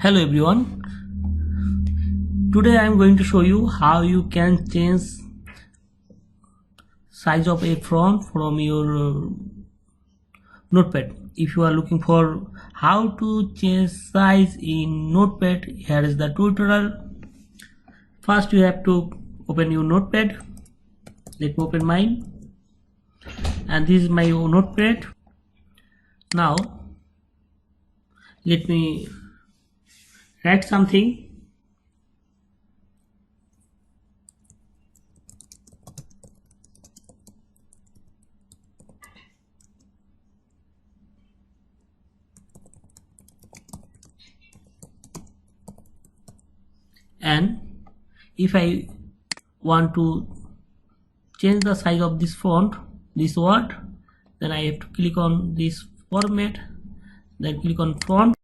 Hello everyone, today I am going to show you how you can change size of a font from your Notepad. If you are looking for how to change size in Notepad, here is the tutorial. First you have to open your Notepad. Let me open mine, and this is my Notepad. Now let me write something. And if I want to change the size of this font, this word, then I have to click on this format, then click on font.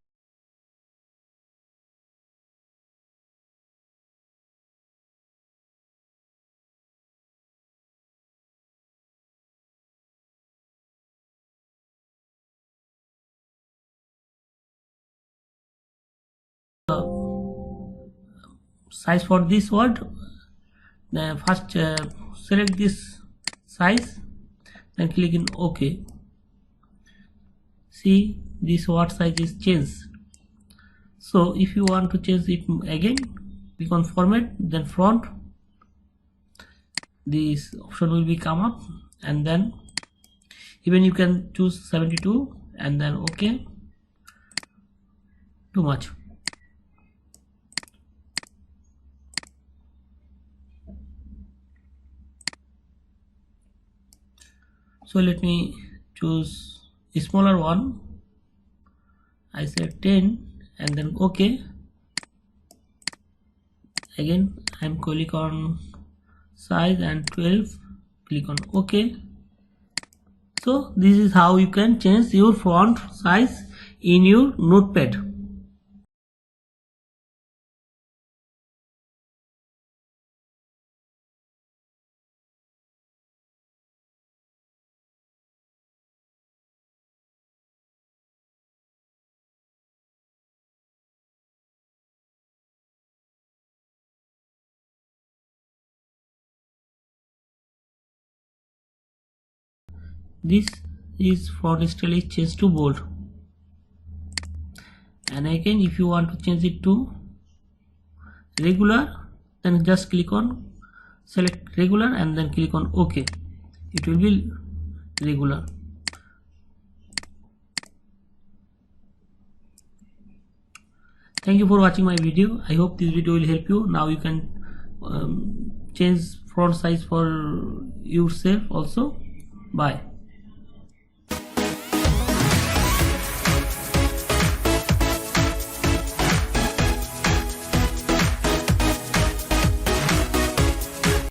Size for this word, then first select this size, then click in OK. See, this word size is changed. So if you want to change it again, click on format, then font. This option will be come up, and then even you can choose 72 and then OK. Too much. So let me choose a smaller one. I said 10 and then OK. Again I'm click on size and 12, click on OK. So this is how you can change your font size in your Notepad. This is font style is changed to bold, and again if you want to change it to regular, then just click on select regular and then click on OK. It will be regular. Thank you for watching my video. I hope this video will help you. Now you can change font size for yourself also. Bye.